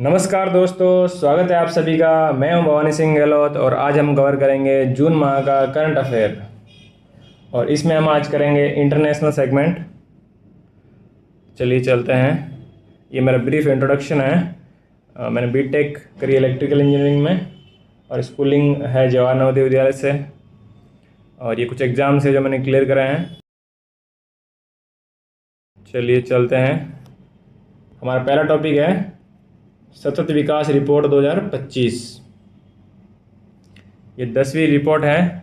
नमस्कार दोस्तों, स्वागत है आप सभी का। मैं हूं भवानी सिंह गहलोत और आज हम कवर करेंगे जून माह का करंट अफेयर। और इसमें हम आज करेंगे इंटरनेशनल सेगमेंट। चलिए चलते हैं। ये मेरा ब्रीफ इंट्रोडक्शन है। मैंने बीटेक करी इलेक्ट्रिकल इंजीनियरिंग में और स्कूलिंग है जवाहर नवोदय विद्यालय से। और ये कुछ एग्ज़ाम्स है जो मैंने क्लियर कराए हैं। चलिए चलते हैं। हमारा पहला टॉपिक है सतत विकास रिपोर्ट 2025। ये 10वीं रिपोर्ट है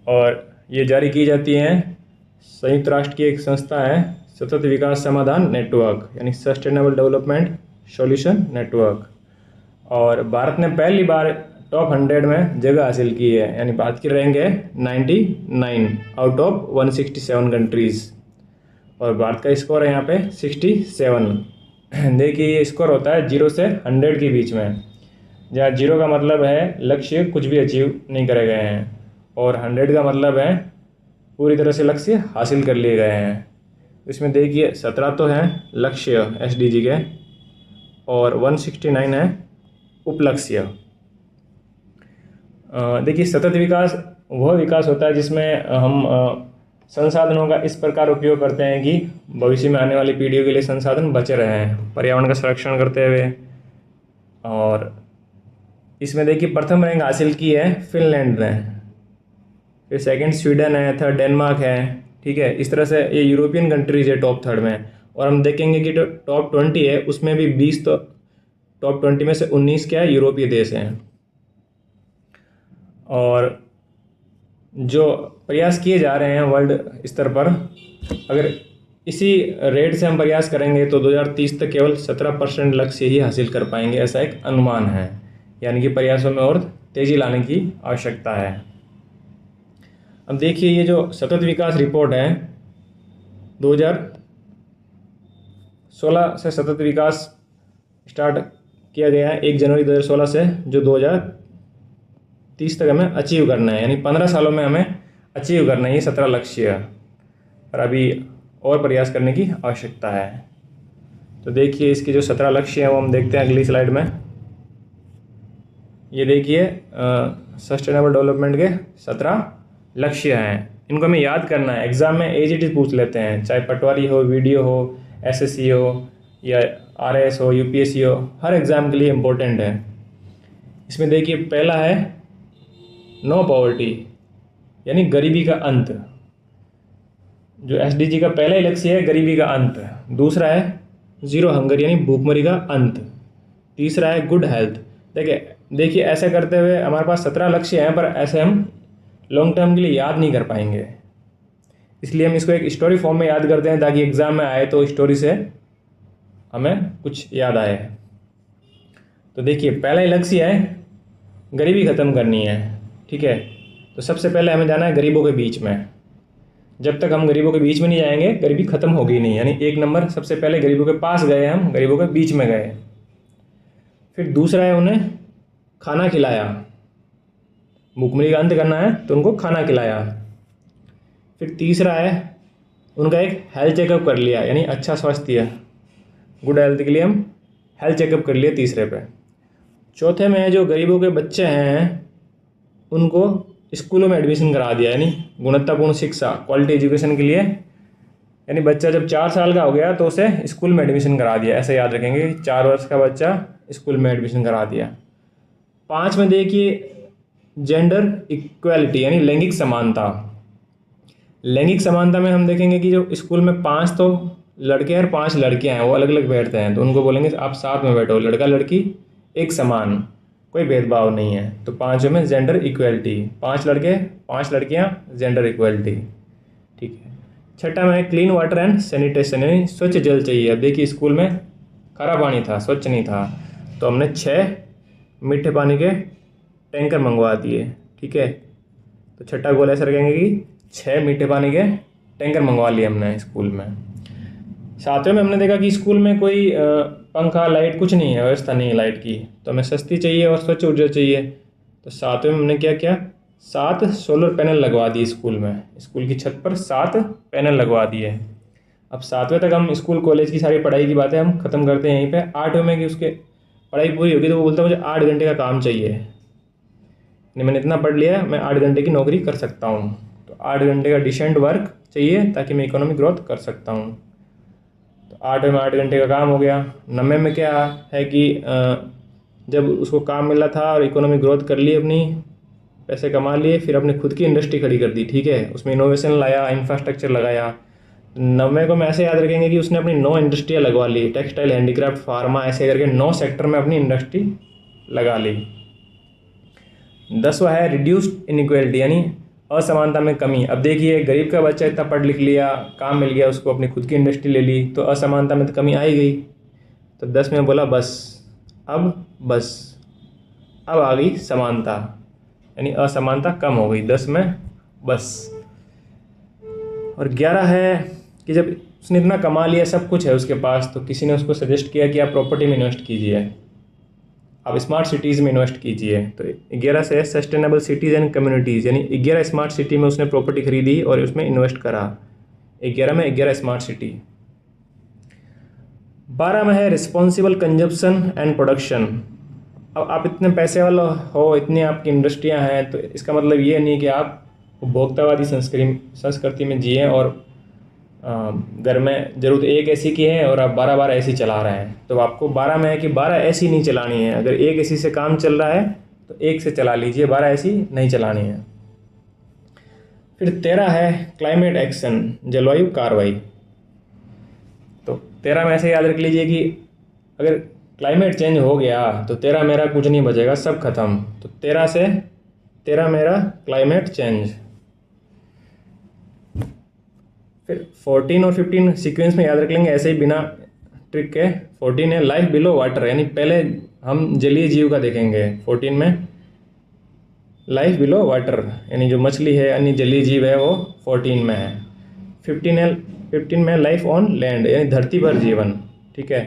और ये जारी की जाती है संयुक्त राष्ट्र की एक संस्था है सतत विकास समाधान नेटवर्क, यानी सस्टेनेबल डेवलपमेंट सॉल्यूशन नेटवर्क। और भारत ने पहली बार टॉप 100 में जगह हासिल की है, यानी भारत की रैंक है 99 आउट ऑफ 167 कंट्रीज़। और भारत का स्कोर है यहाँ पे 67। देखिए ये स्कोर होता है 0 से 100 के बीच में, जहाँ 0 का मतलब है लक्ष्य कुछ भी अचीव नहीं करे गए हैं और 100 का मतलब है पूरी तरह से लक्ष्य हासिल कर लिए गए हैं। इसमें देखिए 17 तो हैं लक्ष्य SDG के और 169 है उपलक्ष्य। देखिए सतत विकास वह विकास होता है जिसमें हम संसाधनों का इस प्रकार उपयोग करते हैं कि भविष्य में आने वाली पीढ़ियों के लिए संसाधन बचे रहें, पर्यावरण का संरक्षण करते हुए। और इसमें देखिए प्रथम रैंक हासिल की है फिनलैंड ने, फिर सेकंड स्वीडन है, थर्ड डेनमार्क है। ठीक है, इस तरह से ये यूरोपियन कंट्रीज है टॉप 3 में। और हम देखेंगे कि जो टॉप 20 है उसमें भी 20 तो टॉप 20 में से 19 क्या है यूरोपीय देश हैं। और जो प्रयास किए जा रहे हैं वर्ल्ड स्तर पर, अगर इसी रेट से हम प्रयास करेंगे तो 2030 तक केवल 17% लक्ष्य ही हासिल कर पाएंगे, ऐसा एक अनुमान है। यानी कि प्रयासों में और तेज़ी लाने की आवश्यकता है। अब देखिए ये जो सतत विकास रिपोर्ट है 2016 से सतत विकास स्टार्ट किया गया है 1 जनवरी 2016 से, जो 2030 तक हमें अचीव करना है, यानी 15 सालों में हमें अचीव करना है ये 17 लक्ष्य। और अभी और प्रयास करने की आवश्यकता है। तो देखिए इसके जो 17 लक्ष्य हैं वो हम देखते हैं अगली स्लाइड में। ये देखिए सस्टेनेबल डेवलपमेंट के 17 लक्ष्य हैं। इनको हमें याद करना है। एग्जाम में एज इट इज पूछ लेते हैं, चाहे पटवारी हो, वीडियो हो, SSC हो या RS हो, UPSC हो, हर एग्ज़ाम के लिए इम्पोर्टेंट है। इसमें देखिए पहला है नो पॉवर्टी, यानी गरीबी का अंत। जो SDG का पहला ही लक्ष्य है गरीबी का अंत। दूसरा है ज़ीरो हंगर, यानी भूखमरी का अंत। तीसरा है गुड हेल्थ। देखिए ऐसे करते हुए हमारे पास 17 लक्ष्य हैं, पर ऐसे हम लॉन्ग टर्म के लिए याद नहीं कर पाएंगे। इसलिए हम इसको एक स्टोरी फॉर्म में याद करते हैं ताकि एग्ज़ाम में आए तो स्टोरी से हमें कुछ याद आए। तो देखिए पहला ही लक्ष्य है गरीबी ख़त्म करनी है। ठीक है, तो सबसे पहले हमें जाना है गरीबों के बीच में। जब तक हम गरीबों के बीच में नहीं जाएंगे गरीबी ख़त्म होगी नहीं। यानी 1 नंबर सबसे पहले गरीबों के पास गए, हम गरीबों के बीच में गए। फिर दूसरा है उन्हें खाना खिलाया। भूखमरी का अंत करना है तो उनको खाना खिलाया। फिर तीसरा है उनका एक हेल्थ चेकअप कर लिया, यानी अच्छा स्वास्थ्य, गुड हेल्थ के लिए हम हेल्थ चेकअप कर लिए तीसरे पे। चौथे में जो गरीबों के बच्चे हैं उनको स्कूलों में एडमिशन करा दिया, यानी गुणवत्तापूर्ण शिक्षा, क्वालिटी एजुकेशन के लिए। यानी बच्चा जब 4 साल का हो गया तो उसे स्कूल में एडमिशन करा दिया। ऐसे याद रखेंगे कि 4 वर्ष का बच्चा स्कूल में एडमिशन करा दिया। 5 में देखिए जेंडर इक्वालिटी, यानी लैंगिक समानता। लैंगिक समानता में हम देखेंगे कि जो स्कूल में 5 तो लड़के हैं और 5 लड़कियां हैं, वो अलग अलग बैठते हैं, तो उनको बोलेंगे आप साथ में बैठो, लड़का लड़की एक समान, कोई भेदभाव नहीं है। तो 5 में जेंडर इक्वलिटी, 5 लड़के 5 लड़कियां, जेंडर इक्वलिटी। ठीक है। छठा में क्लीन वाटर एंड सैनिटेशन, यानी स्वच्छ जल चाहिए। अब देखिए स्कूल में खारा पानी था, स्वच्छ नहीं था, तो हमने 6 मीठे पानी के टैंकर मंगवा दिए। ठीक है, तो छठा गोल ऐसा रखेंगे कि 6 मीठे पानी के टैंकर मंगवा लिए हमने स्कूल में। 7वें में हमने देखा कि स्कूल में कोई पंखा लाइट कुछ नहीं है, व्यवस्था नहीं है लाइट की, तो हमें सस्ती चाहिए और स्वच्छ ऊर्जा चाहिए। तो 7वें में हमने क्या किया, 7 सोलर पैनल लगवा दिए स्कूल में। स्कूल की छत पर 7 पैनल लगवा दिए। अब 7वें तक हम स्कूल कॉलेज की सारी पढ़ाई की बातें हम ख़त्म करते हैं यहीं पे। 8वें में कि उसके पढ़ाई पूरी होगी तो वो बोलता है मुझे 8 घंटे का काम चाहिए, नहीं मैंने इतना पढ़ लिया है, मैं 8 घंटे की नौकरी कर सकता हूँ। तो 8 घंटे का डिसेंट वर्क चाहिए ताकि मैं इकोनॉमिक ग्रोथ कर सकता हूँ। तो 8 में 8 घंटे का काम हो गया। 90 में क्या है कि जब उसको काम मिला था और इकोनॉमिक ग्रोथ कर ली अपनी, पैसे कमा लिए, फिर अपने खुद की इंडस्ट्री खड़ी कर दी, ठीक है, उसमें इनोवेशन लाया, इंफ्रास्ट्रक्चर लगाया। 90 को हम ऐसे याद रखेंगे कि उसने अपनी 9 इंडस्ट्रियाँ लगवा ली, टेक्सटाइल, हैंडीक्राफ्ट, फार्मा, ऐसे करके 9 सेक्टर में अपनी इंडस्ट्री लगा ली। 10वां है रिड्यूस्ड इनइक्वालिटी, यानी असमानता में कमी। अब देखिए गरीब का बच्चा इतना पढ़ लिख लिया, काम मिल गया उसको, अपनी खुद की इंडस्ट्री ले ली, तो असमानता में तो कमी आई गई। तो 10 में बोला बस अब आ गई समानता, यानी असमानता कम हो गई 10 में बस। और 11 है कि जब उसने इतना कमा लिया, सब कुछ है उसके पास, तो किसी ने उसको सजेस्ट किया कि आप प्रॉपर्टी में इन्वेस्ट कीजिए, आप स्मार्ट सिटीज़ में इन्वेस्ट कीजिए। तो 11 से सस्टेनेबल सिटीज़ एंड कम्युनिटीज़, यानी 11 स्मार्ट सिटी में उसने प्रॉपर्टी खरीदी और उसमें इन्वेस्ट करा। 11 में 11 स्मार्ट सिटी। 12 में है रिस्पॉन्सिबल कंजप्शन एंड प्रोडक्शन। अब आप इतने पैसे वाला हो, इतनी आपकी इंडस्ट्रियां हैं, तो इसका मतलब ये नहीं कि आप उपभोक्तावादी संस्कृति में जिए और घर में ज़रूरत एक एसी की है और आप 12 एसी चला रहे हैं। तो आपको 12 में है कि 12 एसी नहीं चलानी है। अगर एक एसी से काम चल रहा है तो एक से चला लीजिए, 12 एसी नहीं चलानी है। फिर 13 है क्लाइमेट एक्शन, जलवायु कार्रवाई। तो 13 में ऐसे याद रख लीजिए कि अगर क्लाइमेट चेंज हो गया तो 13 मेरा कुछ नहीं बचेगा, सब खत्म। तो 13 मेरा क्लाइमेट चेंज। फिर 14 और 15 सीक्वेंस में याद रख लेंगे ऐसे ही बिना ट्रिक के। 14 है लाइफ बिलो वाटर, यानी पहले हम जलीय जीव का देखेंगे। 14 में लाइफ बिलो वाटर, यानी जो मछली है, अन्य जलीय जीव है, वो 14 में है। 15 में लाइफ ऑन लैंड, यानी धरती पर जीवन, ठीक है।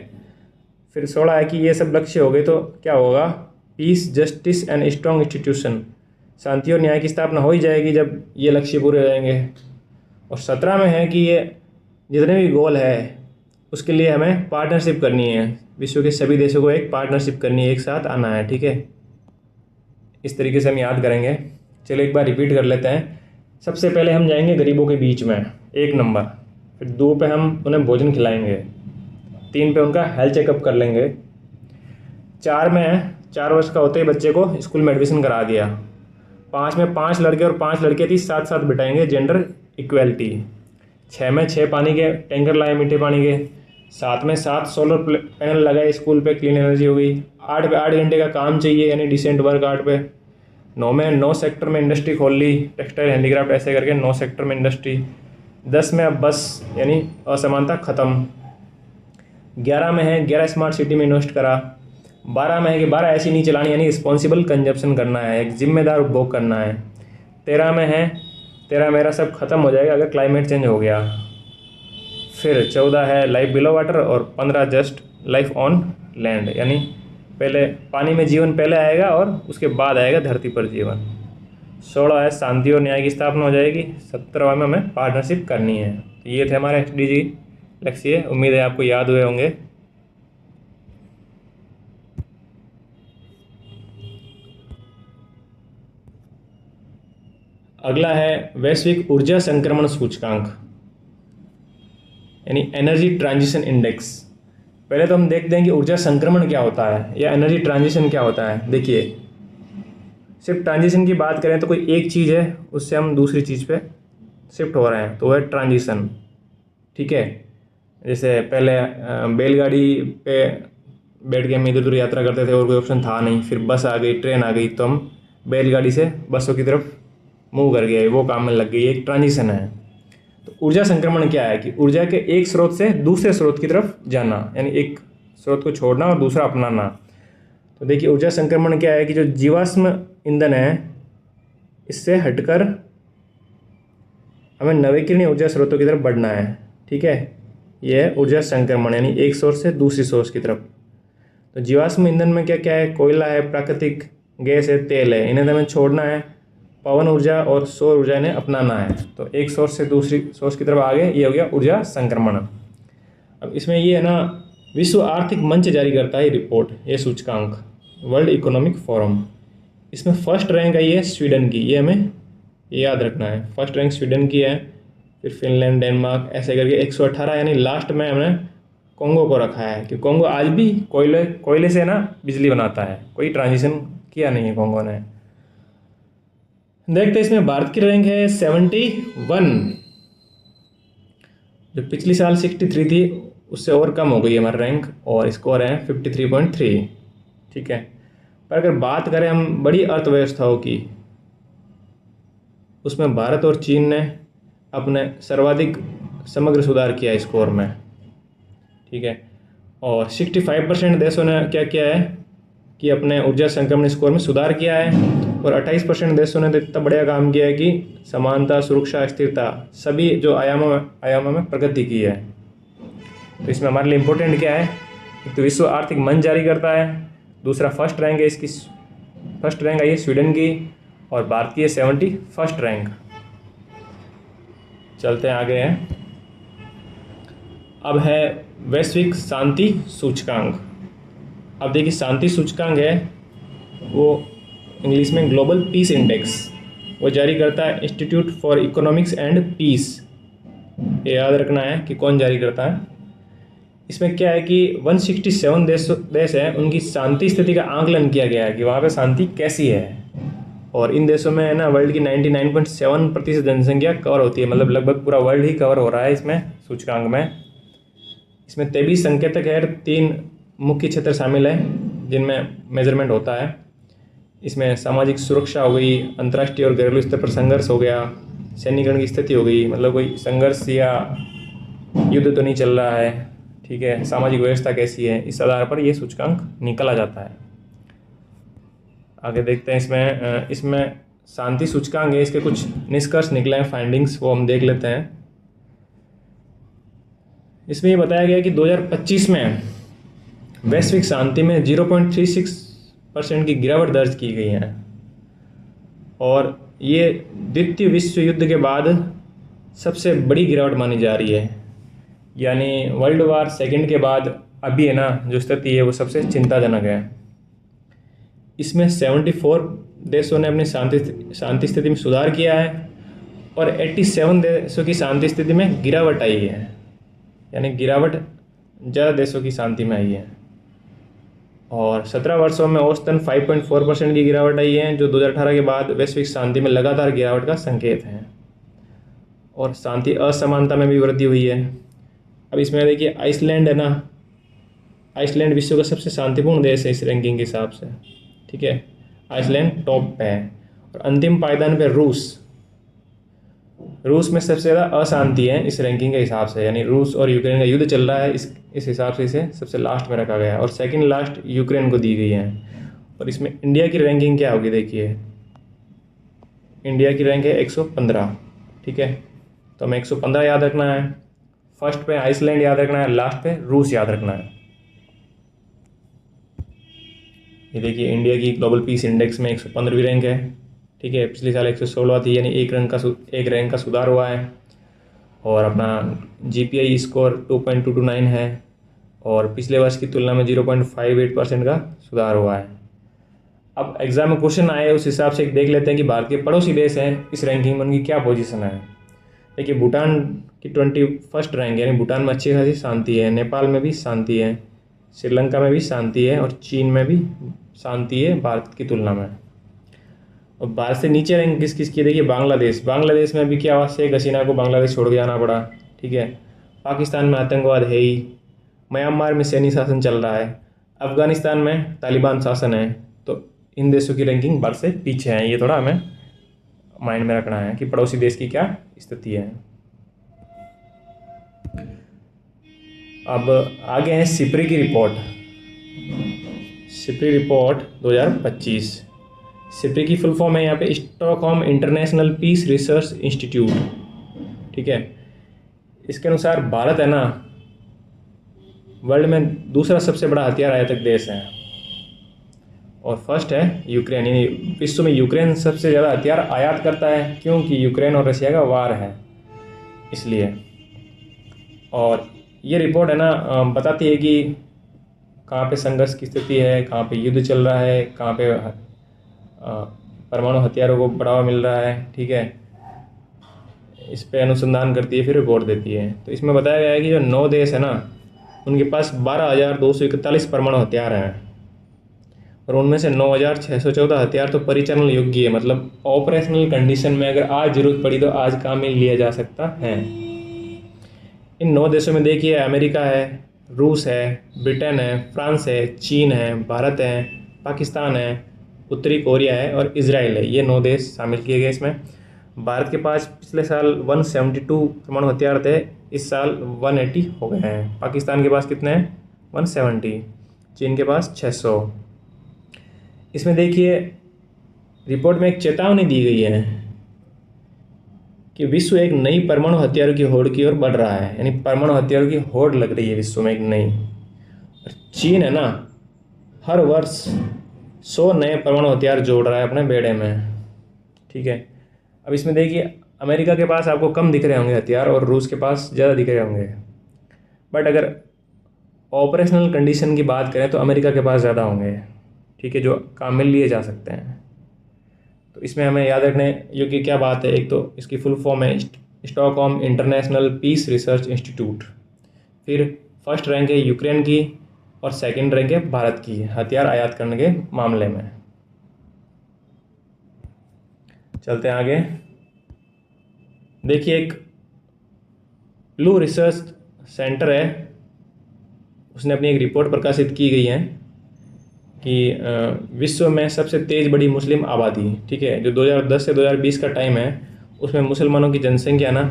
फिर 16 है कि ये सब लक्ष्य हो गए तो क्या होगा, peace, justice and strong institution, शांति और न्याय की स्थापना हो ही जाएगी जब ये लक्ष्य पूरे हो जाएंगे। और 17 में है कि ये जितने भी गोल है उसके लिए हमें पार्टनरशिप करनी है, विश्व के सभी देशों को एक पार्टनरशिप करनी है, एक साथ आना है, ठीक है। इस तरीके से हम याद करेंगे। चलो एक बार रिपीट कर लेते हैं। सबसे पहले हम जाएंगे गरीबों के बीच में, 1 नंबर। फिर 2 पे हम उन्हें भोजन खिलाएंगे। 3 पे उनका हेल्थ चेकअप कर लेंगे। 4 में 4 वर्ष का होते ही बच्चे को स्कूल में एडमिशन करा दिया। 5 में 5 लड़के और 5 लड़के थी साथ साथ बिठाएंगे, जेंडर इक्वेलिटी। 6 में 6 पानी के टैंकर लाए, मीठे पानी के। 7 में 7 सोलर पैनल लगाए स्कूल पे, क्लीन एनर्जी हो गई। 8 पे 8 घंटे का काम चाहिए, यानी डिसेंट वर्क 8 पे। 9 में 9 सेक्टर में इंडस्ट्री खोल ली, टेक्सटाइल, हैंडीक्राफ्ट, ऐसे करके 9 सेक्टर में इंडस्ट्री। 10 में अब बस, यानी असमानता ख़त्म। 11 में है 11 स्मार्ट सिटी में इन्वेस्ट करा। 12 में है कि 12 ऐसी नहीं चलानी, यानी रिस्पॉन्सिबल कंजप्शन करना है, एक जिम्मेदार उपभोग करना है। 13 में है 13 मेरा सब खत्म हो जाएगा अगर क्लाइमेट चेंज हो गया। फिर 14 है लाइफ बिलो वाटर और 15 जस्ट लाइफ ऑन लैंड, यानी पहले पानी में जीवन पहले आएगा और उसके बाद आएगा धरती पर जीवन। 16 है शांति और न्याय की स्थापना हो जाएगी। 17 में हमें पार्टनरशिप करनी है। तो ये थे हमारे SDG लक्ष्य, उम्मीद है आपको याद हुए होंगे। अगला है वैश्विक ऊर्जा संक्रमण सूचकांक, यानी एनर्जी ट्रांजिशन इंडेक्स। पहले तो हम देखते हैं कि ऊर्जा संक्रमण क्या होता है या एनर्जी ट्रांजिशन क्या होता है। देखिए, सिर्फ ट्रांजिशन की बात करें तो कोई एक चीज़ है, उससे हम दूसरी चीज़ पे शिफ्ट हो रहे हैं, तो वह है ट्रांजिशन, ठीक है। जैसे पहले बैलगाड़ी पे बैठ के हम इधर उधर यात्रा करते थे और कोई ऑप्शन था नहीं, फिर बस आ गई, ट्रेन आ गई, तो हम बैलगाड़ी से बसों की तरफ मूव कर गए, वो काम में लग गई, एक ट्रांजिशन है। तो ऊर्जा संक्रमण क्या है कि ऊर्जा के एक स्रोत से दूसरे स्रोत की तरफ जाना, यानी एक स्रोत को छोड़ना और दूसरा अपनाना। तो देखिए ऊर्जा संक्रमण क्या है कि जो जीवाश्म ईंधन है इससे हटकर हमें नवीकरणीय ऊर्जा स्रोतों की तरफ बढ़ना है, ठीक है। यह है ऊर्जा संक्रमण, यानी एक सोर्स से दूसरी सोर्स की तरफ। तो जीवाश्म ईंधन में क्या क्या है, कोयला है, प्राकृतिक गैस है, तेल है, इन्हें हमें छोड़ना है। पवन ऊर्जा और सौर ऊर्जा इन्हें अपनाना है। तो एक सोर्स से दूसरी सोर्स की तरफ आगे, ये हो गया ऊर्जा संक्रमण। अब इसमें ये है ना, विश्व आर्थिक मंच जारी करता है रिपोर्ट, ये सूचकांक, वर्ल्ड इकोनॉमिक फोरम। इसमें फर्स्ट रैंक आई है स्वीडन की, ये हमें याद रखना है। फर्स्ट रैंक स्वीडन की है, फिर फिनलैंड, डेनमार्क, ऐसे करके 118, यानी लास्ट में हमने कोंगो को रखा है कि कोंगो आज भी कोयले से ना बिजली बनाता है, कोई ट्रांजिशन किया नहीं है कोंगो ने। देखते हैं इसमें भारत की रैंक है 71, जो पिछली साल 63 थी उससे और कम हो गई है हमारी रैंक, और स्कोर है 53.3। ठीक है, पर अगर बात करें हम बड़ी अर्थव्यवस्थाओं की, उसमें भारत और चीन ने अपने सर्वाधिक समग्र सुधार किया है स्कोर में। ठीक है, और 65% देशों ने क्या किया है कि अपने ऊर्जा संक्रमण स्कोर में सुधार किया है, और 28% देशों ने तो इतना बढ़िया काम किया है कि समानता, सुरक्षा, स्थिरता, सभी जो आयामों में प्रगति की है। तो इसमें हमारे लिए इम्पोर्टेंट क्या है, एक तो विश्व आर्थिक मंच जारी करता है, दूसरा फर्स्ट रैंक है इसकी, फर्स्ट रैंक आई है स्वीडन की, और भारत की है 71st रैंक। चलते हैं आगे हैं, अब है वैश्विक शांति सूचकांक। अब देखिए शांति सूचकांक है वो इंग्लिश में ग्लोबल पीस इंडेक्स, वो जारी करता है institute for economics and peace. ये याद रखना है कि कौन जारी करता है। इसमें क्या है कि 167 देश हैं, उनकी शांति स्थिति का आंकलन किया गया है कि वहाँ पे शांति कैसी है, और इन देशों में है ना वर्ल्ड की 99.7% जनसंख्या कवर होती है, मतलब लगभग पूरा वर्ल्ड ही कवर हो रहा है इसमें सूचकांक में। इसमें 23 संकेतक है, 3 मुख्य क्षेत्र शामिल हैं जिनमें मेजरमेंट होता है। इसमें सामाजिक सुरक्षा हो गई, अंतर्राष्ट्रीय और घरेलू स्तर पर संघर्ष हो गया, सैन्यीकरण की स्थिति हो गई, मतलब कोई संघर्ष या युद्ध तो नहीं चल रहा है। ठीक है, सामाजिक व्यवस्था कैसी है, इस आधार पर यह सूचकांक निकाला जाता है। आगे देखते हैं इसमें शांति सूचकांक है, इसके कुछ निष्कर्ष निकले हैं, फाइंडिंग्स, वो हम देख लेते हैं। इसमें ये बताया गया कि 2025 में वैश्विक शांति में 0.36% की गिरावट दर्ज की गई है, और ये द्वितीय विश्व युद्ध के बाद सबसे बड़ी गिरावट मानी जा रही है। यानी वर्ल्ड वार सेकंड के बाद अभी है ना जो स्थिति है वो सबसे चिंताजनक है। इसमें 74 देशों ने अपनी शांति स्थिति में सुधार किया है, और 87 देशों की शांति स्थिति में गिरावट आई है, यानी गिरावट ज़्यादा देशों की शांति में आई है। और 17 वर्षों में औसतन 5.4% की गिरावट आई है, जो 2018 के बाद वैश्विक शांति में लगातार गिरावट का संकेत है। और शांति असमानता में भी वृद्धि हुई है। अब इसमें देखिए आइसलैंड है ना, आइसलैंड विश्व का सबसे शांतिपूर्ण देश है इस रैंकिंग के हिसाब से। ठीक है, आइसलैंड टॉप पे है, और अंतिम पायदान पे रूस में सबसे ज़्यादा अशांति है इस रैंकिंग के हिसाब से, यानी रूस और यूक्रेन का युद्ध चल रहा है, इस हिसाब से इसे सबसे लास्ट में रखा गया है, और सेकंड लास्ट यूक्रेन को दी गई है। और इसमें इंडिया की रैंकिंग क्या होगी, देखिए इंडिया की रैंक है 115। ठीक है, तो हमें 115 याद रखना है, फर्स्ट पे आइसलैंड याद रखना है, लास्ट पे रूस याद रखना है। ये देखिए इंडिया की ग्लोबल पीस इंडेक्स में 115वीं रैंक है। ठीक है, पिछले साल 116 थी, यानी एक रैंक का सुधार हुआ है। और अपना GPI स्कोर 2.229 है, और पिछले वर्ष की तुलना में 0.58% का सुधार हुआ है। अब एग्जाम में क्वेश्चन आए उस हिसाब से देख लेते हैं कि भारत के पड़ोसी देश हैं इस रैंकिंग में उनकी क्या पोजीशन है। देखिए भूटान की 21st रैंक, यानी भूटान में अच्छी खासी शांति है, नेपाल में भी शांति है, श्रीलंका में भी शांति है, और चीन में भी शांति है भारत की तुलना में। और भारत से नीचे रैंक किस की, देखिए बांग्लादेश में भी क्या हुआ, शेख हसीना को बांग्लादेश छोड़ के जाना पड़ा। ठीक है, पाकिस्तान में आतंकवाद है ही, म्यांमार में सैन्य शासन चल रहा है, अफगानिस्तान में तालिबान शासन है। तो इन देशों की रैंकिंग भारत से पीछे है, ये थोड़ा हमें माइंड में रखना है कि पड़ोसी देश की क्या स्थिति है। अब आगे है सिप्री की रिपोर्ट, सिप्री रिपोर्ट 2025। सिप्री की फुल फॉर्म है यहाँ पे Stockholm International Peace Research Institute. ठीक है, इसके अनुसार भारत है ना वर्ल्ड में दूसरा सबसे बड़ा हथियार आयातक देश है, और फर्स्ट है यूक्रेन, यानी विश्व में यूक्रेन सबसे ज़्यादा हथियार आयात करता है, क्योंकि यूक्रेन और रशिया का वार है इसलिए। और ये रिपोर्ट है ना बताती है कि कहाँ पे संघर्ष की स्थिति है, कहाँ पे युद्ध चल रहा है, कहाँ पे परमाणु हथियारों को बढ़ावा मिल रहा है, ठीक है। इस पे अनुसंधान करती है, फिर रिपोर्ट देती है। तो इसमें बताया गया है कि जो 9 देश है ना, उनके पास 12,241 परमाणु हथियार हैं, और उनमें से 9,614 हथियार तो परिचालन योग्य है, मतलब ऑपरेशनल कंडीशन में अगर आज जरूरत पड़ी तो आज काम में लिया जा सकता है। इन 9 देशों में देखिए, अमेरिका है, रूस है, ब्रिटेन है, फ्रांस है, चीन है, भारत है, पाकिस्तान है, उत्तरी कोरिया है और इजराइल है। ये 9 देश शामिल किए गए इसमें। भारत के पास पिछले साल 172 परमाणु हथियार थे, इस साल 180 हो गए हैं। पाकिस्तान के पास कितने हैं? 170। चीन के पास 600। इसमें देखिए, रिपोर्ट में एक चेतावनी दी गई है कि विश्व एक नई परमाणु हथियारों की होड़ की ओर बढ़ रहा है, यानी परमाणु हथियारों की होड़ लग रही है विश्व में एक नई। और चीन है ना, हर वर्ष 100 नए परमाणु हथियार जोड़ रहा है अपने बेड़े में, ठीक है। अब इसमें देखिए, अमेरिका के पास आपको कम दिख रहे होंगे हथियार और रूस के पास ज़्यादा दिख रहे होंगे, बट अगर ऑपरेशनल कंडीशन की बात करें तो अमेरिका के पास ज़्यादा होंगे, ठीक है, जो काम में लिए जा सकते हैं। तो इसमें हमें याद रखने योग्य क्या बात है, एक तो इसकी फुल फॉर्म है Stockholm International Peace Research Institute. फिर फर्स्ट रैंक है यूक्रेन की और सेकंड रैंक है भारत की हथियार आयात करने के मामले में। चलते हैं आगे। देखिए, एक ब्लू रिसर्च सेंटर है, उसने अपनी एक रिपोर्ट प्रकाशित की गई है कि विश्व में सबसे तेज़ बड़ी मुस्लिम आबादी, ठीक है, जो 2010 से 2020 का टाइम है, उसमें मुसलमानों की जनसंख्या ना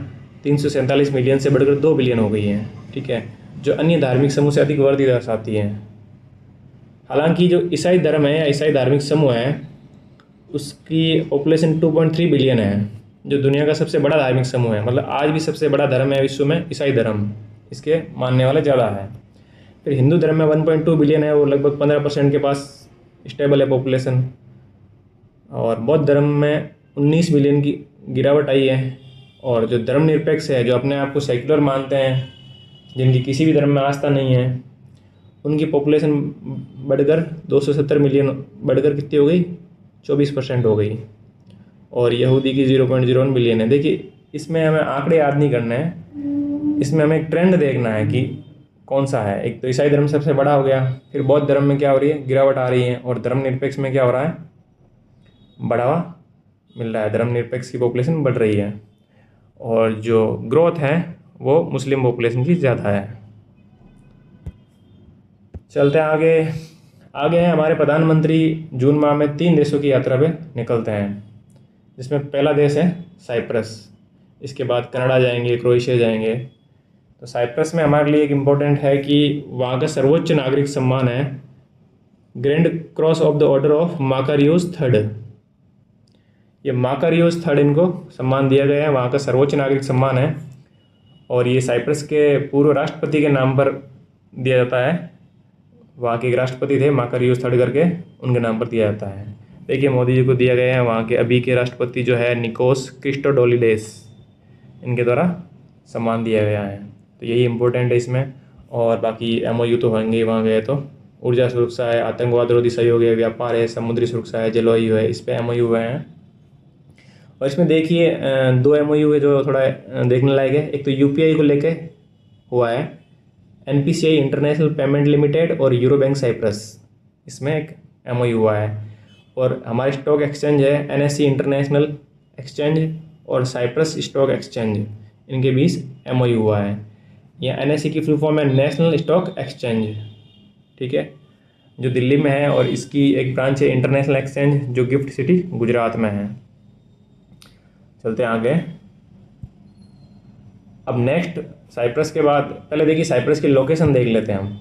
347 मिलियन से बढ़कर 2 बिलियन हो गई है, ठीक है, जो अन्य धार्मिक समूह से अधिक वृद्धि दर्शाती है। हालांकि जो ईसाई धर्म है या ईसाई धार्मिक समूह है, उसकी पॉपुलेशन 2.3 बिलियन है, जो दुनिया का सबसे बड़ा धार्मिक समूह है। मतलब आज भी सबसे बड़ा धर्म है विश्व में ईसाई धर्म, इसके मानने वाले ज़्यादा है। फिर हिंदू धर्म में 1.2 बिलियन है, वो लगभग 15% के पास स्टेबल है पॉपुलेशन। और बौद्ध धर्म में 19 मिलियन की गिरावट आई है। और जो धर्मनिरपेक्ष है, जो अपने आप को सेक्युलर मानते हैं, जिनकी किसी भी धर्म में आस्था नहीं है, उनकी पॉपुलेशन बढ़कर 270 मिलियन बढ़कर कितनी हो गई? 24% हो गई। और यहूदी की 0.01 बिलियन है। देखिए, इसमें हमें आंकड़े याद नहीं करने हैं, इसमें हमें एक ट्रेंड देखना है कि कौन सा है। एक तो ईसाई धर्म सबसे बड़ा हो गया, फिर बौद्ध धर्म में क्या हो रही है? गिरावट आ रही है। और धर्मनिरपेक्ष में क्या हो रहा है? बढ़ावा मिल रहा है, धर्मनिरपेक्ष की पॉपुलेशन बढ़ रही है। और जो ग्रोथ है वो मुस्लिम पॉपुलेशन की ज़्यादा है। चलते हैं आगे। आगे हैं हमारे प्रधानमंत्री जून माह में 3 देशों की यात्रा पे निकलते हैं, जिसमें पहला देश है साइप्रस, इसके बाद कनाडा जाएंगे, क्रोएशिया जाएंगे। तो साइप्रस में हमारे लिए एक इम्पोर्टेंट है कि वहाँ का सर्वोच्च नागरिक सम्मान है Grand Cross of the Order of Makarios third. ये माकारियोस थर्ड इनको सम्मान दिया गया है, वहाँ का सर्वोच्च नागरिक सम्मान है। और ये साइप्रस के पूर्व राष्ट्रपति के नाम पर दिया जाता है। वहाँ के एक राष्ट्रपति थे माकारियोस थर्ड करके, उनके नाम पर दिया जाता है। देखिए, मोदी जी को दिया गया है। वहाँ के अभी के राष्ट्रपति जो है निकोस क्रिस्टोडोलिडेस, इनके द्वारा सम्मान दिया गया है। तो यही इम्पोर्टेंट है इसमें। और बाकी MOU तो होंगे वहाँ गए तो। ऊर्जा सुरक्षा है, आतंकवाद विरोधी सहयोग है, व्यापार है, समुद्री सुरक्षा है, जलवायु है, इस पर MOU हुए हैं। और इसमें देखिए 2 MOU है जो थोड़ा देखने लायक है। एक तो UPI को लेके हुआ है, NPCI इंटरनेशनल पेमेंट लिमिटेड और यूरो बैंक साइप्रस, इसमें एक MOU हुआ है। और हमारे स्टॉक एक्सचेंज है NSE इंटरनेशनल एक्सचेंज और साइप्रस स्टॉक एक्सचेंज, इनके बीच MOU हुआ है। यह NSE की फुल फॉर्म है नेशनल स्टॉक एक्सचेंज, ठीक है, जो दिल्ली में है। और इसकी एक ब्रांच है इंटरनेशनल एक्सचेंज, जो गिफ्ट सिटी गुजरात में है। चलते हैं आगे। अब नेक्स्ट साइप्रस के बाद पहले देखिए साइप्रस की लोकेशन देख लेते हैं हम।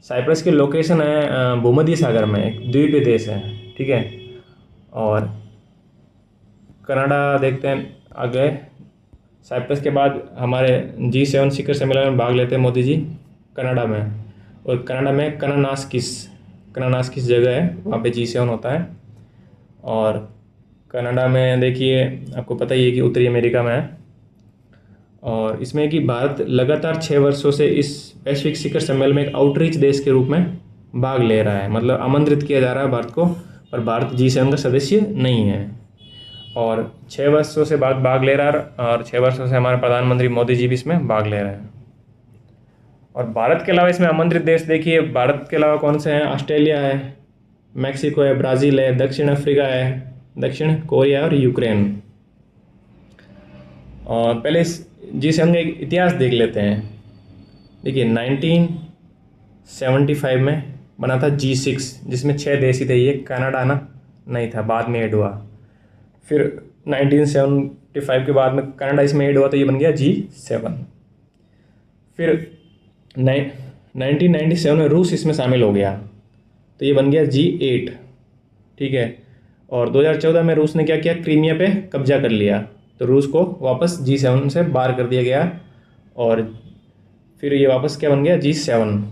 साइप्रस की लोकेशन है भूमध्य सागर में, एक द्वीपीय देश है, ठीक है। और कनाडा देखते हैं आगे। साइप्रस के बाद हमारे G7 शिखर सम्मेलन में भाग लेते हैं मोदी जी कनाडा में। और कनाडा में कनानास्किस जगह है, वहाँ पे G7 होता है। और कनाडा में देखिए, आपको पता ही है कि उत्तरी अमेरिका में है। और इसमें कि भारत लगातार 6 वर्षों से इस वैश्विक शिखर सम्मेलन में एक आउटरीच देश के रूप में भाग ले रहा है, मतलब आमंत्रित किया जा रहा है भारत को, पर भारत G7 का सदस्य नहीं है। और 6 वर्षों से भारत भाग ले रहा है और 6 वर्षों से हमारे प्रधानमंत्री मोदी जी भी इसमें भाग ले रहे हैं। और भारत के अलावा इसमें आमंत्रित देश देखिए, भारत के अलावा कौन से हैं? ऑस्ट्रेलिया है, मैक्सिको है, ब्राज़ील है, दक्षिण अफ्रीका है, दक्षिण कोरिया और यूक्रेन। और पहले इस G7 का एक इतिहास देख लेते हैं। देखिए 1975 में बना था G6, जिसमें 6 देश ही थे, ये कनाडा ना नहीं था, बाद में ऐड हुआ। फिर 1975 के बाद में कनाडा इसमें ऐड हुआ तो ये बन गया G7। फिर 1997 में रूस इसमें शामिल हो गया तो ये बन गया G8, ठीक है। और 2014 में रूस ने क्या किया? क्रीमिया पे कब्जा कर लिया, तो रूस को वापस G7 से बाहर कर दिया गया और फिर ये वापस क्या बन गया? G7।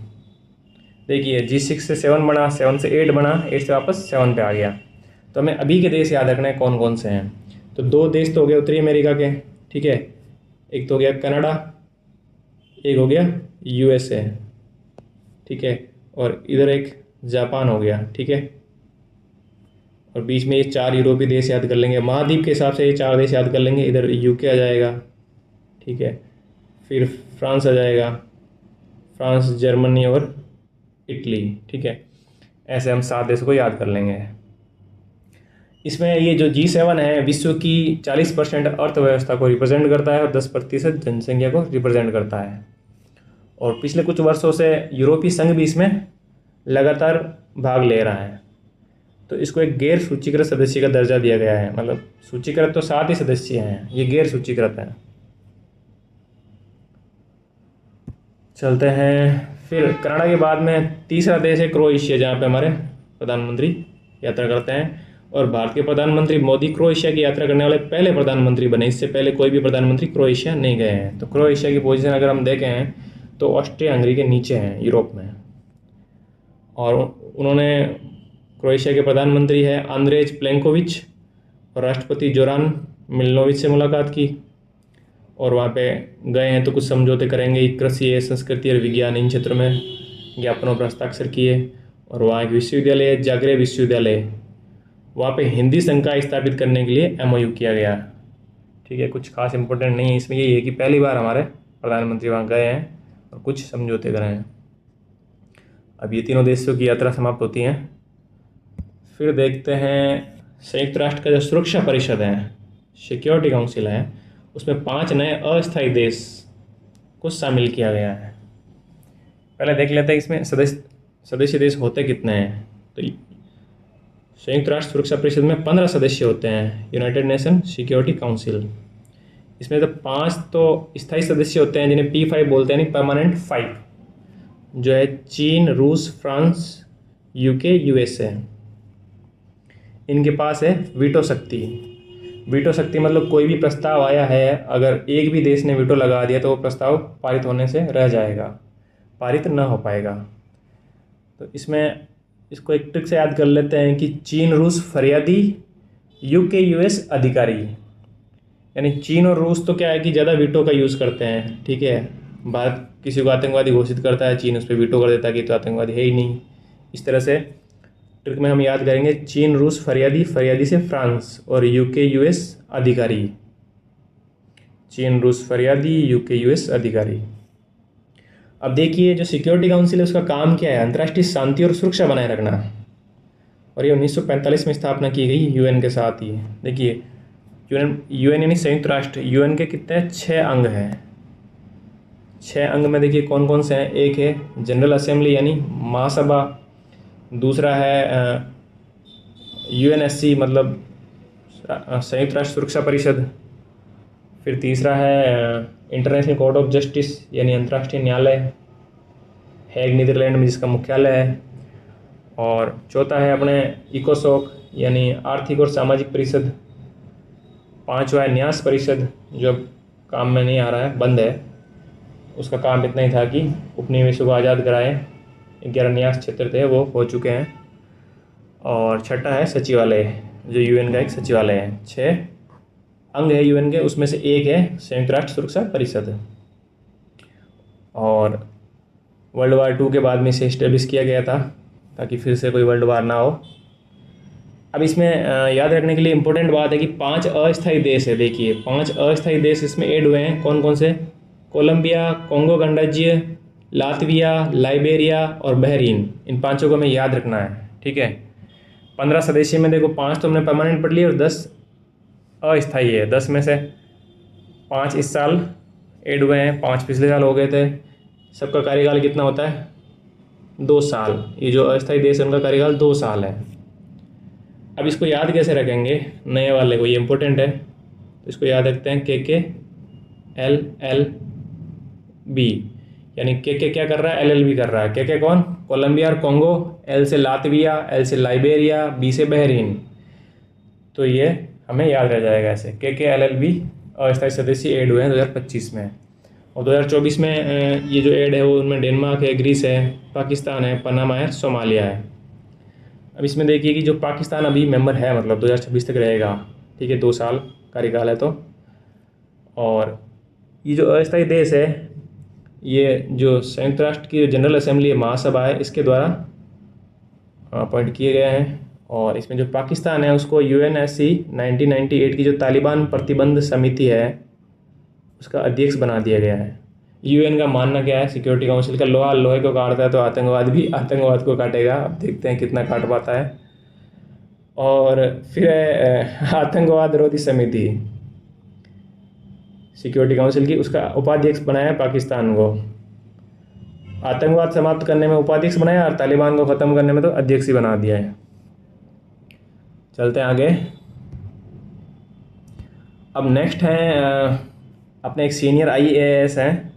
देखिए G6 से 7 बना, 7 से 8 बना, 8 से वापस 7 पे आ गया। तो हमें अभी के देश याद रखना है कौन कौन से हैं। तो 2 देश तो हो गए उत्तरी अमेरिका के, ठीक है, एक तो हो गया कनाडा, एक हो गया USA, ठीक है, और इधर एक जापान हो गया, ठीक है। और बीच में ये 4 यूरोपीय देश याद कर लेंगे, महाद्वीप के हिसाब से ये 4 देश याद कर लेंगे। इधर UK आ जाएगा, ठीक है, फिर फ्रांस आ जाएगा, फ्रांस, जर्मनी और इटली, ठीक है। ऐसे हम 7 देशों को याद कर लेंगे। इसमें ये जो G7 है विश्व की 40% अर्थव्यवस्था को रिप्रेजेंट करता है और 10% जनसंख्या को रिप्रेजेंट करता है। और पिछले कुछ वर्षों से यूरोपीय संघ भी इसमें लगातार भाग ले रहा है, तो इसको एक गैर सूचीकृत सदस्य का दर्जा दिया गया है। मतलब सूचीकृत तो 7 ही सदस्य हैं, ये गैर सूचीकृत हैं। चलते हैं फिर कनाडा के बाद में तीसरा देश है क्रोएशिया, जहाँ पे हमारे प्रधानमंत्री यात्रा करते हैं। और भारत के प्रधानमंत्री मोदी क्रोएशिया की यात्रा करने वाले पहले प्रधानमंत्री बने, इससे पहले कोई भी प्रधानमंत्री क्रोएशिया नहीं गए हैं। तो क्रोएशिया की पोजीशन अगर हम देखें तो ऑस्ट्रिया हंगरी के नीचे हैं यूरोप में। और उन्होंने, क्रोएशिया के प्रधानमंत्री है आंद्रेज प्लेंकोविच, और राष्ट्रपति जोरान मिलनोविच से मुलाकात की और वहाँ पे गए हैं तो कुछ समझौते करेंगे, कृषि, संस्कृति और विज्ञान इन क्षेत्रों में ज्ञापनों पर हस्ताक्षर किए। और वहाँ एक विश्वविद्यालय है, जागरेब विश्वविद्यालय, वहाँ पे हिंदी संकाय स्थापित करने के लिए MOU किया गया, ठीक है। कुछ खास इंपॉर्टेंट नहीं है इसमें, ये है कि पहली बार हमारे प्रधानमंत्री वहाँ गए हैं और कुछ समझौते करे हैं। अब ये तीनों देशों की यात्रा समाप्त होती हैं। फिर देखते हैं संयुक्त राष्ट्र का जो सुरक्षा परिषद है, सिक्योरिटी काउंसिल है, उसमें 5 नए अस्थायी देश को शामिल किया गया है। पहले देख लेते हैं इसमें सदस्य देश होते कितने हैं। तो संयुक्त राष्ट्र सुरक्षा परिषद में 15 सदस्य होते हैं, यूनाइटेड नेशन सिक्योरिटी काउंसिल। इसमें तो 5 तो स्थायी सदस्य होते हैं जिन्हें P5 बोलते हैं, यानी परमानेंट 5, जो है चीन, रूस, फ्रांस, UK, USA। इनके पास है वीटो शक्ति। वीटो शक्ति मतलब कोई भी प्रस्ताव आया है, अगर एक भी देश ने वीटो लगा दिया तो वो प्रस्ताव पारित होने से रह जाएगा, पारित न हो पाएगा। तो इसमें इसको एक ट्रिक से याद कर लेते हैं कि चीन, रूस फरियादी, UK, US अधिकारी। यानी चीन और रूस तो क्या है कि ज़्यादा वीटो का यूज़ करते हैं, ठीक है। भारत किसी को आतंकवादी घोषित करता है, चीन उस पर वीटो कर देता है कि तो आतंकवादी है ही नहीं। इस तरह से ट्रिक में हम याद करेंगे चीन, रूस फरियादी, फरियादी से फ्रांस, और UK, US अधिकारी। चीन, रूस फरियादी, UK, US अधिकारी। अब देखिए जो सिक्योरिटी काउंसिल है उसका काम क्या है? अंतर्राष्ट्रीय शांति और सुरक्षा बनाए रखना। और ये 1945 में स्थापना की गई UN के साथ ही। देखिए UN यानी संयुक्त राष्ट्र, UN के कितने 6 अंग हैं। 6 अंग में देखिए कौन कौन से हैं। एक है जनरल असेंबली यानी महासभा, दूसरा है UNSC मतलब संयुक्त राष्ट्र सुरक्षा परिषद, फिर तीसरा है इंटरनेशनल कोर्ट ऑफ जस्टिस यानी अंतर्राष्ट्रीय न्यायालय, हैग नीदरलैंड में जिसका मुख्यालय है, और चौथा है अपने इकोसोक यानी आर्थिक और सामाजिक परिषद, पांचवा है न्यास परिषद जो अब काम में नहीं आ रहा है, बंद है, उसका काम इतना ही था कि उपनिवेशों को आज़ाद कराए, 11 न्यास क्षेत्र थे वो हो चुके हैं, और छठा है सचिवालय जो UN का एक सचिवालय है। 6 अंग है यूएन के, उसमें से एक है संयुक्त राष्ट्र सुरक्षा परिषद। और वर्ल्ड वार 2 के बाद में इसे इस्टेब्लिश किया गया था ताकि फिर से कोई वर्ल्ड वार ना हो। अब इसमें याद रखने के लिए इम्पोर्टेंट बात है कि 5 अस्थायी देश है। देखिए 5 अस्थायी देश इसमें ऐड हुए हैं। कौन कौन से? कोलंबिया, कोंगो गणराज्य, लातविया, लाइबेरिया और बहरीन। इन 5 को हमें याद रखना है, ठीक है। 15 सदस्यीय में देखो 5 तो हमने परमानेंट पढ़ लिए और 10 अस्थायी है। 10 में से 5 इस साल ऐड हुए हैं, 5 पिछले साल हो गए थे। सबका कार्यकाल कितना होता है? 2 साल। ये जो अस्थायी देश है उनका कार्यकाल 2 साल है। अब इसको याद कैसे रखेंगे नए वाले को? ये इम्पोर्टेंट है, तो इसको याद रखते हैं KKLLB। यानी के क्या कर रहा है? LLB कर रहा है। के कौन? कोलंबिया और कोंगो, L से लातविया, L से लाइबेरिया, B से बहरीन। तो ये हमें याद रह जाएगा ऐसे। KKLLB अस्थायी सदस्य ऐड हुए हैं 2025 में। और 2024 में ये जो ऐड है वो उनमें डेनमार्क है, ग्रीस है, पाकिस्तान है, पनामा है, सोमालिया है। अब इसमें देखिए कि जो पाकिस्तान अभी मेंबर है, मतलब 2026 तक रहेगा, ठीक है, 2 साल कार्यकाल है तो। और ये जो अस्थायी देश है, ये जो संयुक्त राष्ट्र की जनरल असेंबली महासभा है, इसके द्वारा अपॉइंट किए गए हैं। और इसमें जो पाकिस्तान है उसको UNSC 1998 की जो तालिबान प्रतिबंध समिति है उसका अध्यक्ष बना दिया गया है। UN का मानना क्या है? सिक्योरिटी काउंसिल का लोहा लोहे को काटता है तो आतंकवाद भी आतंकवाद को काटेगा। अब देखते हैं कितना काट पाता है। और फिर आतंकवाद विरोधी समिति सिक्योरिटी काउंसिल की, उसका उपाध्यक्ष बनाया पाकिस्तान को। आतंकवाद समाप्त करने में उपाध्यक्ष बनाया और तालिबान को ख़त्म करने में तो अध्यक्ष ही बना दिया है। चलते हैं आगे। अब नेक्स्ट है अपने एक सीनियर IAS हैं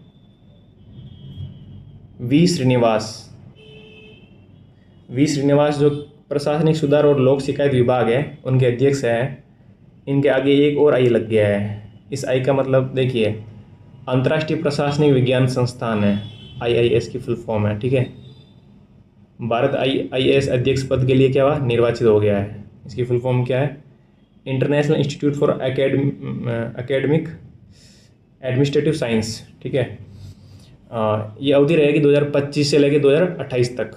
वी श्रीनिवास जो प्रशासनिक सुधार और लोक शिकायत विभाग है उनके अध्यक्ष हैं। इनके आगे एक और आई लग गया है। इस आई का मतलब देखिए, अंतर्राष्ट्रीय प्रशासनिक विज्ञान संस्थान है, IIS की फुल फॉर्म है, ठीक है। भारत IAS अध्यक्ष पद के लिए क्या हुआ? निर्वाचित हो गया है। इसकी फुल फॉर्म क्या है? International institute for academic administrative science, ठीक है। ये अवधि रहेगी 2025 से लेकर 2028 तक।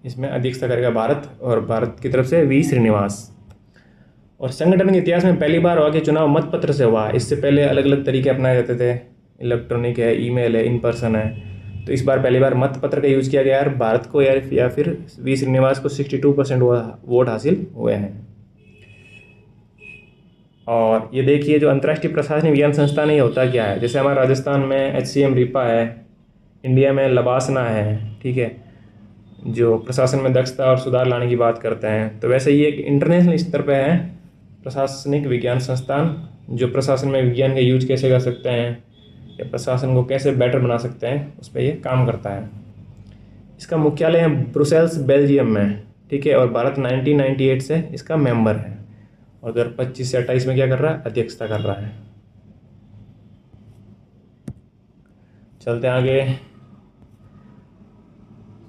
इसमें अध्यक्षता करेगा भारत, और भारत की तरफ से वी श्रीनिवास। और संगठन के इतिहास में पहली बार हुआ कि चुनाव मतपत्र से हुआ। इससे पहले अलग अलग तरीके अपनाए जाते थे, इलेक्ट्रॉनिक है, ईमेल है, इन पर्सन है। तो इस बार पहली बार मतपत्र का यूज़ किया गया है। भारत को या फिर वी श्रीनिवास को 62% वोट हासिल हुए हैं। और ये देखिए जो अंतर्राष्ट्रीय प्रशासनिक विज्ञान संस्थान ये होता क्या है? जैसे हमारे राजस्थान में HCM रीपा है, इंडिया में लबासना है, ठीक है, जो प्रशासन में दक्षता और सुधार लाने की बात करते हैं। तो वैसे ये एक इंटरनेशनल स्तर पे है प्रशासनिक विज्ञान संस्थान, जो प्रशासन में विज्ञान का यूज कैसे कर सकते हैं या प्रशासन को कैसे बेटर बना सकते हैं उस पर ये काम करता है। इसका मुख्यालय है ब्रुसेल्स, बेल्जियम में, ठीक है। और भारत 1998 से इसका मेंबर है और 2025 से 28 में क्या कर रहा है? अध्यक्षता कर रहा है। चलते हैं आगे।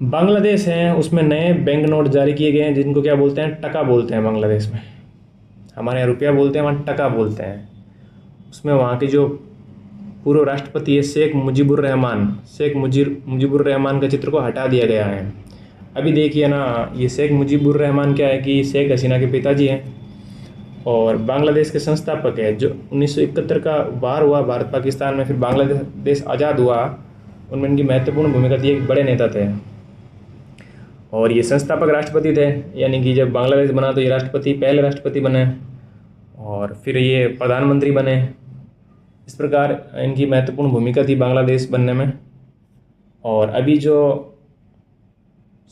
बांग्लादेश है, उसमें नए बैंक नोट जारी किए गए हैं जिनको क्या बोलते हैं? टका बोलते हैं बांग्लादेश में। हमारे यहाँ रुपया बोलते हैं, वहाँ टका बोलते हैं। उसमें वहाँ के जो पूर्व राष्ट्रपति है शेख मुजीबुर रहमान का चित्र को हटा दिया गया है। अभी देखिए ना, ये शेख मुजीबुर रहमान क्या है कि शेख हसीना के पिताजी हैं और बांग्लादेश के संस्थापक है। जो 1971 का वार हुआ भारत पाकिस्तान में, फिर बांग्लादेश आज़ाद हुआ, उनमें इनकी महत्वपूर्ण भूमिका थी। एक बड़े नेता थे और ये संस्थापक राष्ट्रपति थे, यानी कि जब बांग्लादेश बना तो ये राष्ट्रपति, पहले राष्ट्रपति बने और फिर ये प्रधानमंत्री बने। इस प्रकार इनकी महत्वपूर्ण भूमिका थी बांग्लादेश बनने में। और अभी जो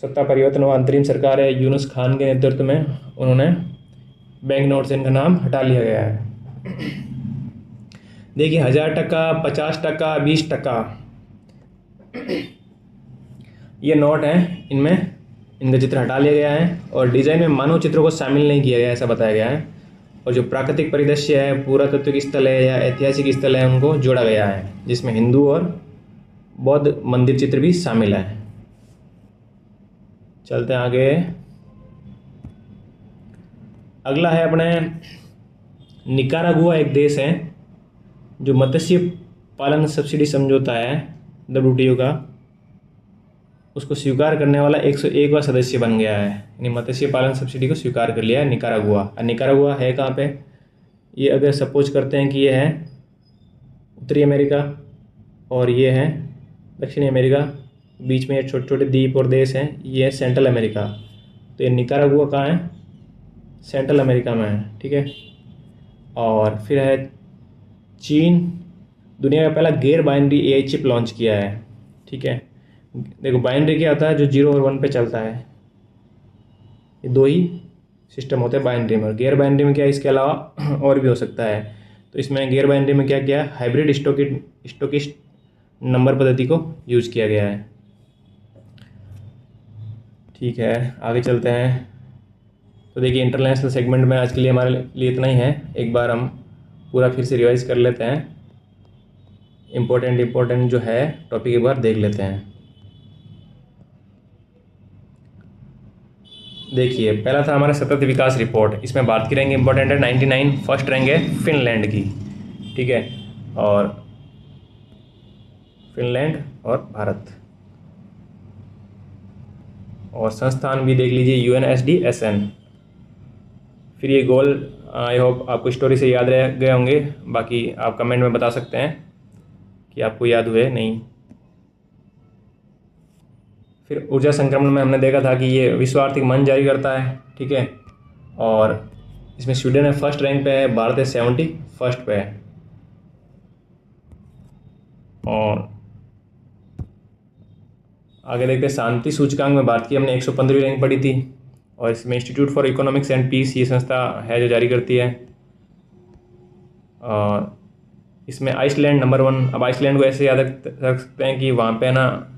सत्ता परिवर्तन हुआ, अंतरिम सरकार है यूनुस खान के नेतृत्व में, उन्होंने बैंक नोट से इनका नाम हटा लिया गया है। देखिए 1000 टका, 50 टका, 20 टका ये नोट हैं, इनमें इनका चित्र हटा लिया गया है और डिज़ाइन में मानव चित्रों को शामिल नहीं किया गया, ऐसा बताया गया है। और जो प्राकृतिक परिदृश्य है, पुरातत्विक स्थल है या ऐतिहासिक स्थल है, उनको जोड़ा गया है, जिसमें हिंदू और बौद्ध मंदिर चित्र भी शामिल है। चलते हैं आगे। अगला है अपने निकारागुआ एक देश है जो मत्स्य पालन सब्सिडी समझौता है WTO का, उसको स्वीकार करने वाला 101वां सदस्य बन गया है। यानी मत्स्य पालन सब्सिडी को स्वीकार कर लिया है निकारागुआ। और निकारागुआ है कहाँ पे? ये अगर सपोज करते हैं कि ये है उत्तरी अमेरिका और ये है दक्षिणी अमेरिका, बीच में ये छोटे छोटे द्वीप और देश हैं, ये है सेंट्रल अमेरिका। तो ये निकारागुआ कहाँ है? सेंट्रल अमेरिका में है, ठीक है। और फिर है चीन, दुनिया का पहला गैर बाइनरी AI चिप लॉन्च किया है, ठीक है। देखो बाइनरी क्या होता है? जो 0 और 1 पे चलता है, ये दो ही सिस्टम होते हैं बाइनरी में। और गैर बाइनरी में क्या है? इसके अलावा और भी हो सकता है। तो इसमें गैर बाइनरी में क्या किया? हाइब्रिड स्टोकिस्ट नंबर पद्धति को यूज किया गया है, ठीक है। आगे चलते हैं। तो देखिए इंटरनेशनल सेगमेंट में आज के लिए हमारे लिए इतना ही है। एक बार हम पूरा फिर से रिवाइज कर लेते हैं, इम्पोर्टेंट जो है टॉपिक एक बार देख लेते हैं। देखिए पहला था हमारा सतत विकास रिपोर्ट, इसमें भारत की रैंक इंपॉर्टेंट है 99, फर्स्ट रैंक है फिनलैंड की, ठीक है। और फिनलैंड और भारत, और संस्थान भी देख लीजिए UNSDSN। फिर ये गोल आई होप आपको स्टोरी से याद रह गए होंगे, बाकी आप कमेंट में बता सकते हैं कि आपको याद हुए नहीं। फिर ऊर्जा संक्रमण में हमने देखा था कि ये विश्व आर्थिक मंच जारी करता है, ठीक है। और इसमें स्वीडन है फर्स्ट रैंक पे है, भारत है 71st पे है। और आगे देखते हैं शांति सूचकांक में भारत की हमने 115वीं रैंक पढ़ी थी। और इसमें institute for economics and peace ये संस्था है जो जारी करती है। और इसमें आइसलैंड नंबर 1। अब आइसलैंड को ऐसे याद रख सकते हैं कि वहाँ पे ना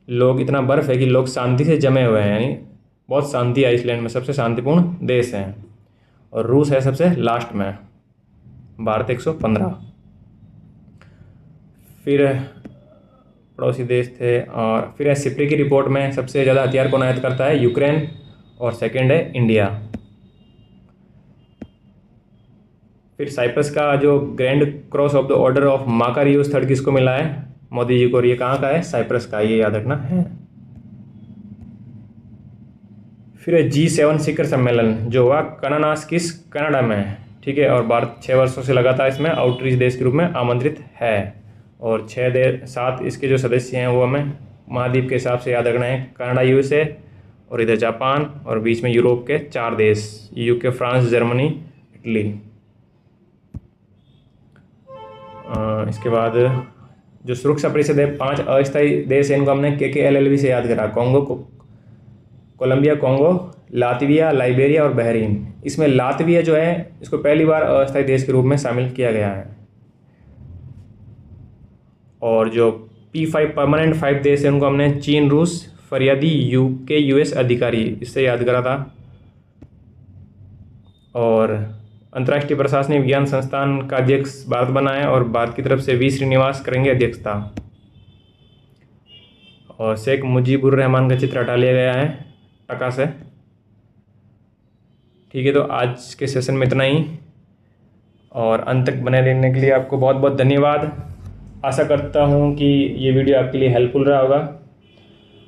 लोग, इतना बर्फ़ है कि लोग शांति से जमे हुए हैं, यानी बहुत शांति है आइसलैंड में, सबसे शांतिपूर्ण देश है। और रूस है सबसे लास्ट में, भारत 115। फिर पड़ोसी देश थे। और फिर सिप्री की रिपोर्ट में सबसे ज़्यादा हथियार कौन आयात करता है? यूक्रेन, और सेकंड है इंडिया। फिर साइप्रस का जो Grand Cross of the Order of Makarios III किसको मिला है? मोदी जी को। और ये कहाँ का है? साइप्रस का, ये याद रखना है। फिर G7 शिखर सम्मेलन जो हुआ कनानास्किस कनाडा में, ठीक है। और भारत 6 वर्षों से लगातार इसमें आउटरीच देश के रूप में आमंत्रित है। और 7 इसके जो सदस्य हैं वो हमें महाद्वीप के हिसाब से याद रखना है। कनाडा, USA, और इधर जापान, और बीच में यूरोप के 4 देश, UK, फ्रांस, जर्मनी, इटली। इसके बाद जो सुरक्षा परिषद है 5 अस्थायी देश हैं, इनको हमने KKLLB से याद करा। Congo, Colombia, Congo, Latvia, Liberia और बहरीन। इसमें लातविया जो है इसको पहली बार अस्थायी देश के रूप में शामिल किया गया है। और जो P5 परमानेंट 5 देश हैं उनको हमने चीन, रूस, फरियादी, UK, US अधिकारी, इससे याद करा था। और अंतर्राष्ट्रीय प्रशासनिक विज्ञान संस्थान का अध्यक्ष भारत बना है, और भारत की तरफ से V श्रीनिवास करेंगे अध्यक्षता। और शेख मुजीबुर रहमान का चित्र हटा लिया गया है टका से, ठीक है। तो आज के सेशन में इतना ही, और अंत तक बने रहने के लिए आपको बहुत बहुत धन्यवाद। आशा करता हूँ कि ये वीडियो आपके लिए हेल्पफुल रहा होगा,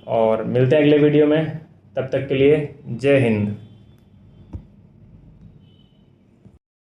और मिलते हैं अगले वीडियो में। तब तक के लिए जय हिंद।